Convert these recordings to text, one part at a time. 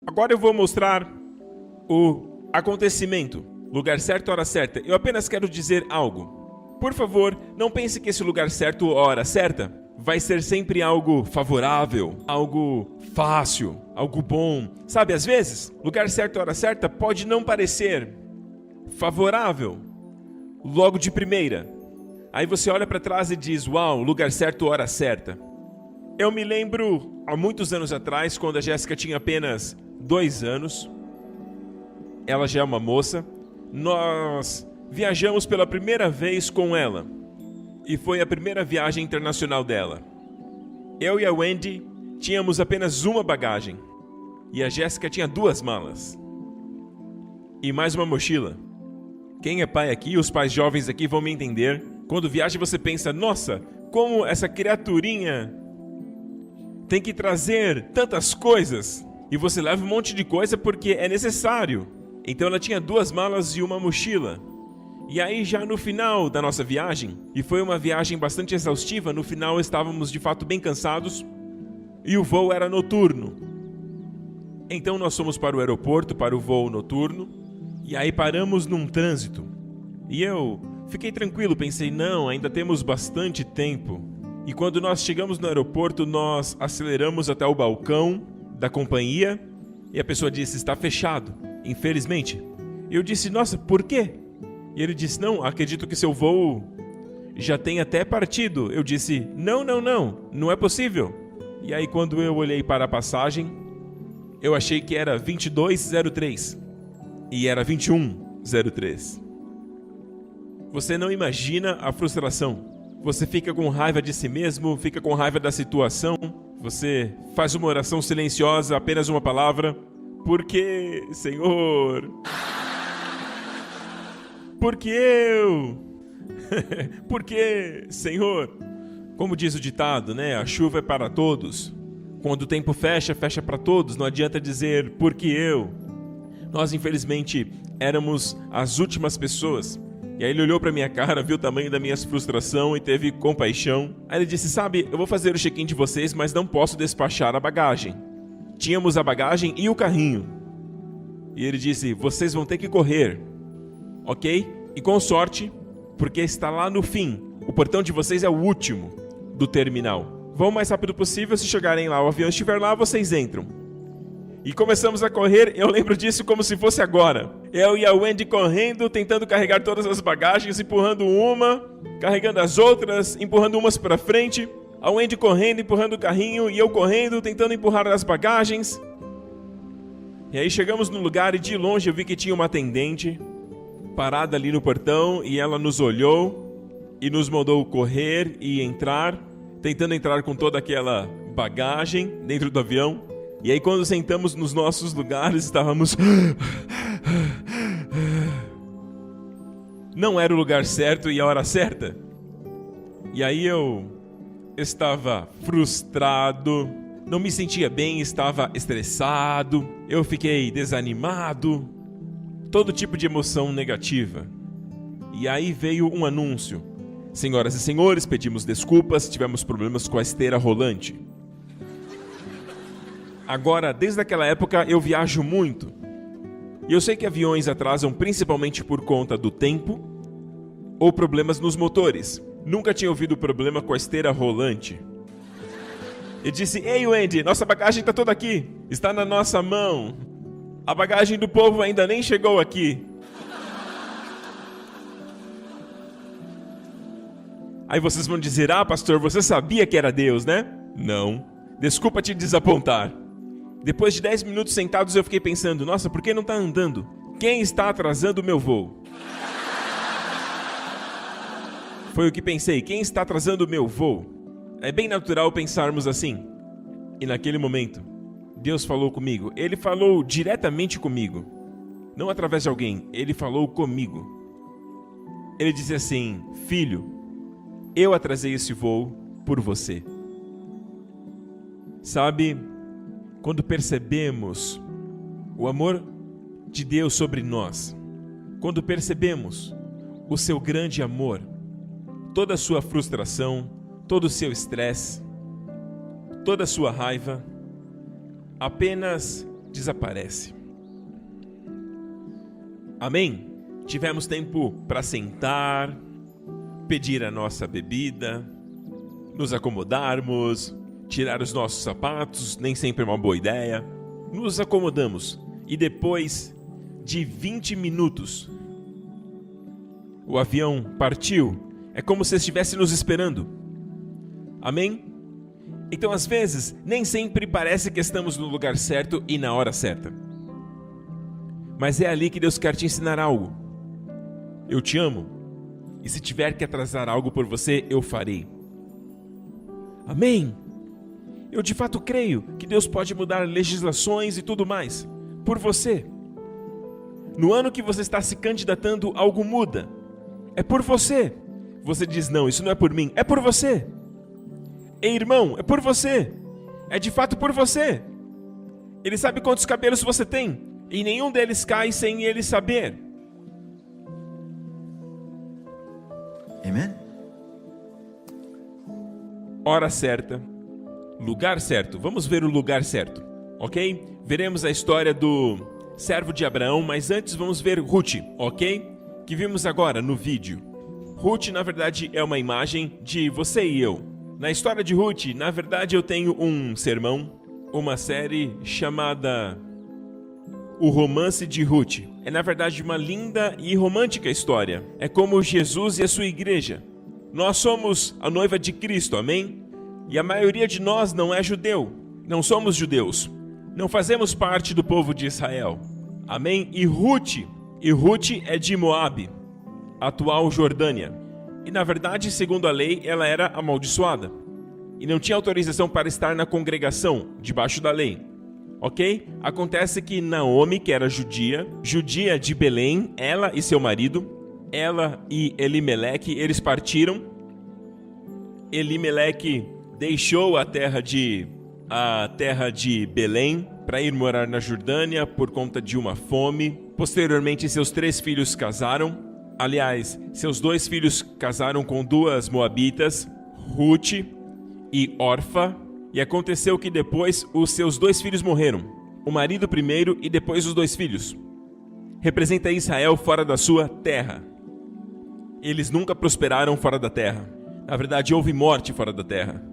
Agora eu vou mostrar o acontecimento. Lugar certo, hora certa. Eu apenas quero dizer algo. Por favor, não pense que esse lugar certo, hora certa, vai ser sempre algo favorável, algo fácil, algo bom. Sabe, às vezes, lugar certo, hora certa pode não parecer favorável logo de primeira. Aí você olha para trás e diz, uau, lugar certo, hora certa. Eu me lembro, há muitos anos atrás, quando a Jéssica tinha apenas 2 anos, ela já é uma moça, nós viajamos pela primeira vez com ela. E foi a primeira viagem internacional dela. Eu e a Wendy tínhamos apenas uma bagagem. E a Jéssica tinha 2 malas. E mais uma mochila. Quem é pai aqui, os pais jovens aqui vão me entender. Quando viaja você pensa, nossa, como essa criaturinha tem que trazer tantas coisas. E você leva um monte de coisa porque é necessário. Então ela tinha 2 malas e uma mochila. E aí já no final da nossa viagem, e foi uma viagem bastante exaustiva, no final estávamos de fato bem cansados, e o voo era noturno. Então nós fomos para o aeroporto, para o voo noturno, e aí paramos num trânsito. E eu fiquei tranquilo, pensei, não, ainda temos bastante tempo. E quando nós chegamos no aeroporto, nós aceleramos até o balcão da companhia, e a pessoa disse, está fechado, infelizmente. Eu disse, nossa, por quê? E ele disse, não, acredito que seu voo já tem até partido. Eu disse, não é possível. E aí quando eu olhei para a passagem, eu achei que era 2203 e era 2103. Você não imagina a frustração. Você fica com raiva de si mesmo, fica com raiva da situação. Você faz uma oração silenciosa, apenas uma palavra. Por que, Senhor? Porque eu? Porque, Senhor? Como diz o ditado, né? A chuva é para todos. Quando o tempo fecha, fecha para todos. Não adianta dizer, porque eu? Nós, infelizmente, éramos as últimas pessoas. E aí ele olhou para minha cara, viu o tamanho da minha frustração e teve compaixão. Aí ele disse, sabe, eu vou fazer o check-in de vocês, mas não posso despachar a bagagem. Tínhamos a bagagem e o carrinho. E ele disse, vocês vão ter que correr. Ok? E com sorte, porque está lá no fim. O portão de vocês é o último do terminal. Vão o mais rápido possível, se chegarem lá, o avião estiver lá, vocês entram. E começamos a correr, eu lembro disso como se fosse agora. Eu e a Wendy correndo, tentando carregar todas as bagagens, empurrando uma, carregando as outras, empurrando umas para frente. A Wendy correndo, empurrando o carrinho, e eu correndo, tentando empurrar as bagagens. E aí chegamos no lugar e de longe eu vi que tinha uma atendente parada ali no portão e ela nos olhou e nos mandou correr e entrar, tentando entrar com toda aquela bagagem dentro do avião. E aí quando sentamos nos nossos lugares estávamos... Não era o lugar certo e a hora certa. E aí eu estava frustrado, não me sentia bem, estava estressado, eu fiquei desanimado, todo tipo de emoção negativa. E aí veio um anúncio. Senhoras e senhores, pedimos desculpas, tivemos problemas com a esteira rolante. Agora, desde aquela época, eu viajo muito. E eu sei que aviões atrasam principalmente por conta do tempo ou problemas nos motores. Nunca tinha ouvido problema com a esteira rolante. Eu disse, ei Wendy, nossa bagagem está toda aqui. Está na nossa mão. A bagagem do povo ainda nem chegou aqui. Aí vocês vão dizer, ah pastor, você sabia que era Deus, né? Não. Desculpa te desapontar. Depois de 10 minutos sentados eu fiquei pensando, nossa, por que não está andando? Quem está atrasando o meu voo? Foi o que pensei, quem está atrasando o meu voo? É bem natural pensarmos assim. E naquele momento, Deus falou comigo. Ele falou diretamente comigo. Não através de alguém, ele falou comigo. Ele disse assim, filho, eu atrasei esse voo por você. Sabe, quando percebemos o amor de Deus sobre nós, quando percebemos o seu grande amor, toda a sua frustração, todo o seu estresse, toda a sua raiva, apenas desaparece. Amém? Tivemos tempo para sentar, pedir a nossa bebida, nos acomodarmos, tirar os nossos sapatos, nem sempre é uma boa ideia. Nos acomodamos e depois de 20 minutos, o avião partiu. É como se estivesse nos esperando. Amém? Então, às vezes, nem sempre parece que estamos no lugar certo e na hora certa. Mas é ali que Deus quer te ensinar algo. Eu te amo. E se tiver que atrasar algo por você, eu farei. Amém? Eu de fato creio que Deus pode mudar legislações e tudo mais por você. No ano que você está se candidatando, algo muda. É por você. Você diz, não, isso não é por mim, é por você. Ei, irmão, é por você. É de fato por você. Ele sabe quantos cabelos você tem, e nenhum deles cai sem ele saber. Amen. Hora certa, lugar certo. Vamos ver o lugar certo, ok? Veremos a história do servo de Abraão, mas antes vamos ver Ruth, ok? Que vimos agora no vídeo. Ruth, na verdade, é uma imagem de você e eu. Na história de Ruth, na verdade, eu tenho um sermão, uma série chamada O Romance de Ruth. É, na verdade, uma linda e romântica história. É como Jesus e a sua igreja. Nós somos a noiva de Cristo, amém? E a maioria de nós não é judeu. Não somos judeus. Não fazemos parte do povo de Israel. Amém? E Ruth é de Moabe, atual Jordânia. E na verdade, segundo a lei, ela era amaldiçoada. E não tinha autorização para estar na congregação, debaixo da lei. Ok? Acontece que Naomi, que era judia de Belém, ela e seu marido, ela e Elimeleque, eles partiram. Elimeleque deixou a terra de Belém para ir morar na Jordânia por conta de uma fome. Posteriormente, seus 3 filhos casaram. Aliás, seus 2 filhos casaram com 2 moabitas, Ruth e Orfa. E aconteceu que depois os seus 2 filhos morreram. O marido primeiro e depois os 2 filhos. Representa Israel fora da sua terra. Eles nunca prosperaram fora da terra. Na verdade, houve morte fora da terra.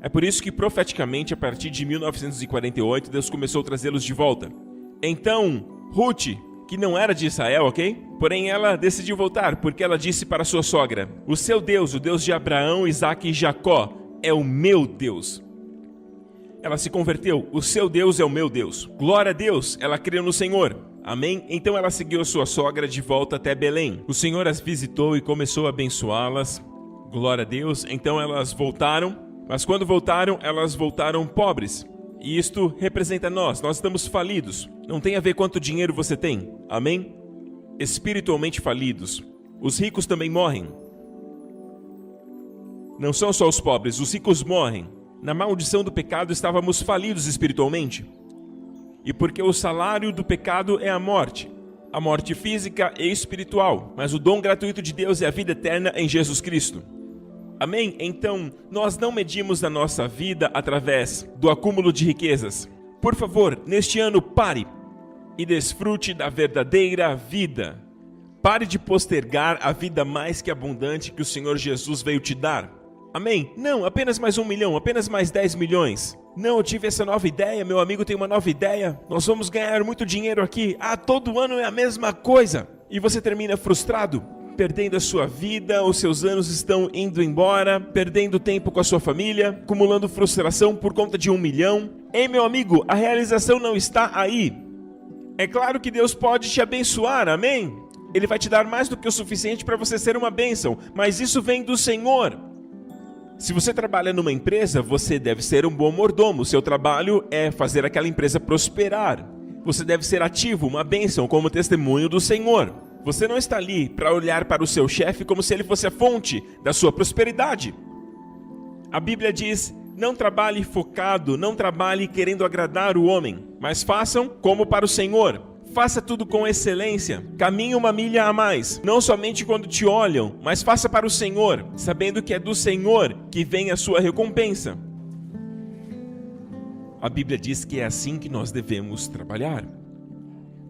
É por isso que profeticamente, a partir de 1948, Deus começou a trazê-los de volta. Então, Ruth, que não era de Israel, ok? Porém, ela decidiu voltar, porque ela disse para sua sogra: o seu Deus, o Deus de Abraão, Isaque e Jacó, é o meu Deus. Ela se converteu: o seu Deus é o meu Deus. Glória a Deus, ela creu no Senhor. Amém? Então ela seguiu a sua sogra de volta até Belém. O Senhor as visitou e começou a abençoá-las. Glória a Deus. Então elas voltaram, mas quando voltaram, elas voltaram pobres. E isto representa nós estamos falidos. Não tem a ver quanto dinheiro você tem, amém? Espiritualmente falidos. Os ricos também morrem. Não são só os pobres, os ricos morrem. Na maldição do pecado estávamos falidos espiritualmente. E porque o salário do pecado é a morte física e espiritual, mas o dom gratuito de Deus é a vida eterna em Jesus Cristo. Amém? Então, nós não medimos a nossa vida através do acúmulo de riquezas. Por favor, neste ano, pare e desfrute da verdadeira vida. Pare de postergar a vida mais que abundante que o Senhor Jesus veio te dar. Amém? Não, apenas mais 1 milhão, apenas mais 10 milhões. Não, eu tive essa nova ideia, meu amigo tem uma nova ideia. Nós vamos ganhar muito dinheiro aqui. Todo ano é a mesma coisa. E você termina frustrado, perdendo a sua vida, os seus anos estão indo embora, perdendo tempo com a sua família, acumulando frustração por conta de 1 milhão. Ei, meu amigo, a realização não está aí. É claro que Deus pode te abençoar, amém? Ele vai te dar mais do que o suficiente para você ser uma bênção, mas isso vem do Senhor. Se você trabalha numa empresa, você deve ser um bom mordomo. Seu trabalho é fazer aquela empresa prosperar. Você deve ser ativo, uma bênção, como testemunho do Senhor. Você não está ali para olhar para o seu chefe como se ele fosse a fonte da sua prosperidade. A Bíblia diz: não trabalhe focado, não trabalhe querendo agradar o homem, mas façam como para o Senhor. Faça tudo com excelência, caminhe 1 milha a mais, não somente quando te olham, mas faça para o Senhor, sabendo que é do Senhor que vem a sua recompensa. A Bíblia diz que é assim que nós devemos trabalhar.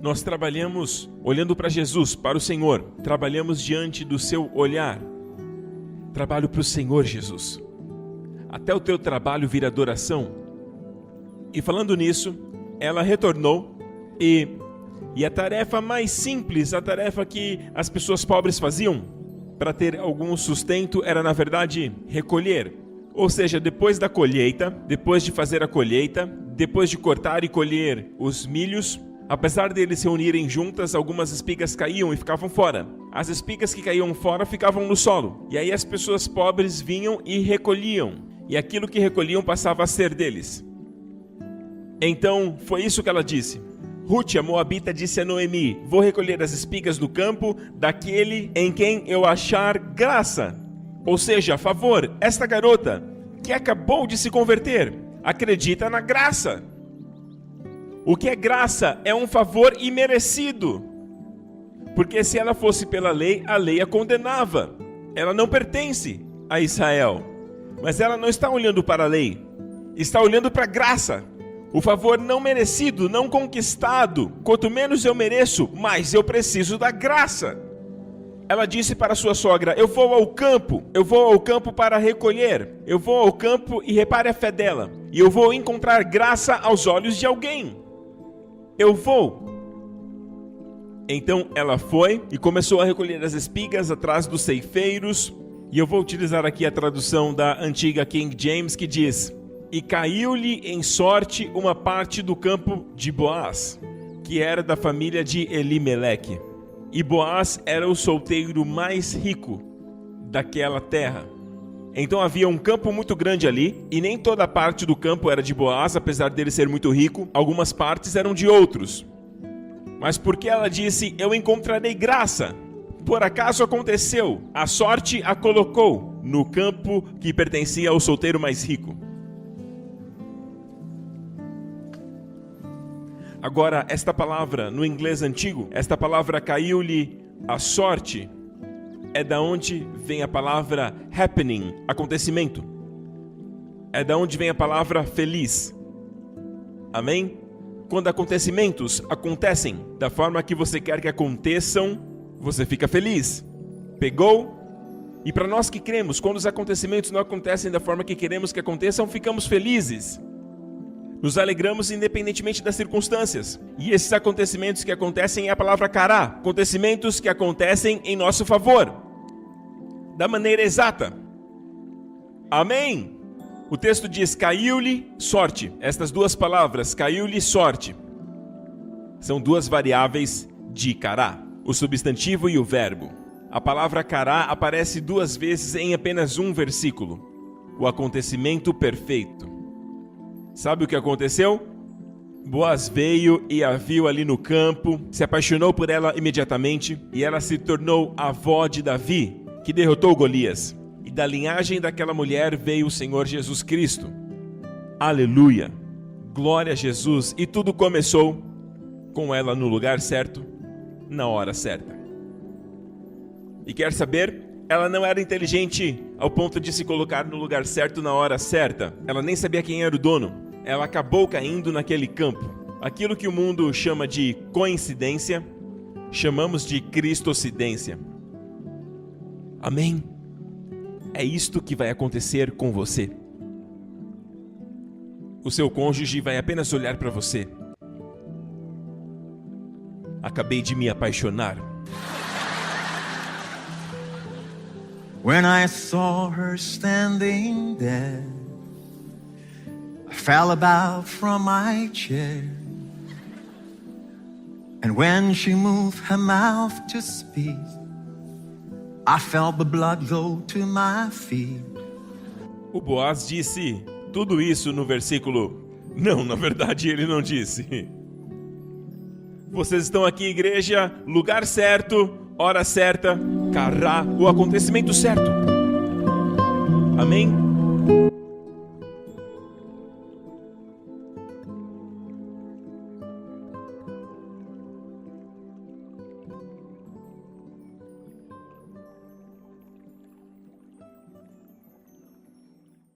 Nós trabalhamos olhando para Jesus, para o Senhor. Trabalhamos diante do seu olhar. Trabalho para o Senhor Jesus. Até o teu trabalho vira adoração. E falando nisso, ela retornou e a tarefa mais simples, a tarefa que as pessoas pobres faziam para ter algum sustento era, na verdade, recolher. Ou seja, depois da colheita, depois de fazer a colheita, depois de cortar e colher os milhos, apesar deles se reunirem juntas, algumas espigas caíam e ficavam fora. As espigas que caíam fora ficavam no solo. E aí as pessoas pobres vinham e recolhiam. E aquilo que recolhiam passava a ser deles. Então, foi isso que ela disse. Ruth, a moabita, disse a Noemi: vou recolher as espigas do campo daquele em quem eu achar graça. Ou seja, a favor, esta garota que acabou de se converter acredita na graça. O que é graça? É um favor imerecido. Porque se ela fosse pela lei, a lei a condenava. Ela não pertence a Israel. Mas ela não está olhando para a lei. Está olhando para a graça. O favor não merecido, não conquistado. Quanto menos eu mereço, mais eu preciso da graça. Ela disse para sua sogra: eu vou ao campo para recolher. Eu vou ao campo e repare a fé dela. E eu vou encontrar graça aos olhos de alguém. Eu vou. Então ela foi e começou a recolher as espigas atrás dos ceifeiros. E eu vou utilizar aqui a tradução da antiga King James, que diz: e caiu-lhe em sorte uma parte do campo de Boaz, que era da família de Elimeleque. E Boaz era o solteiro mais rico daquela terra. Então havia um campo muito grande ali, e nem toda a parte do campo era de Boaz, apesar dele ser muito rico. Algumas partes eram de outros. Mas porque ela disse: eu encontrarei graça, por acaso aconteceu, a sorte a colocou no campo que pertencia ao solteiro mais rico. Agora, esta palavra, no inglês antigo, esta palavra caiu-lhe a sorte, é da onde vem a palavra happening, acontecimento. É da onde vem a palavra feliz. Amém? Quando acontecimentos acontecem da forma que você quer que aconteçam, você fica feliz. Pegou? E para nós que cremos, quando os acontecimentos não acontecem da forma que queremos que aconteçam, ficamos felizes. Nos alegramos independentemente das circunstâncias. E esses acontecimentos que acontecem é a palavra cará. Acontecimentos que acontecem em nosso favor. Da maneira exata. Amém? O texto diz: caiu-lhe sorte. Estas duas palavras, caiu-lhe sorte, são duas variáveis de cará. O substantivo e o verbo. A palavra cará aparece duas vezes em apenas um versículo. O acontecimento perfeito. Sabe o que aconteceu? Boaz veio e a viu ali no campo, se apaixonou por ela imediatamente, e ela se tornou avó de Davi, que derrotou Golias. E da linhagem daquela mulher veio o Senhor Jesus Cristo. Aleluia! Glória a Jesus! E tudo começou com ela no lugar certo, na hora certa. E quer saber? Ela não era inteligente ao ponto de se colocar no lugar certo na hora certa. Ela nem sabia quem era o dono. Ela acabou caindo naquele campo. Aquilo que o mundo chama de coincidência, chamamos de cristocidência. Amém? É isto que vai acontecer com você. O seu cônjuge vai apenas olhar para você. Acabei de me apaixonar. When I saw her standing there, I fell about from my chair. And when she moved her mouth to speak, I felt the blood go to my feet. O Boaz disse tudo isso no versículo. Não, na verdade ele não disse. Vocês estão aqui, igreja, lugar certo, hora certa, cará, o acontecimento certo. Amém?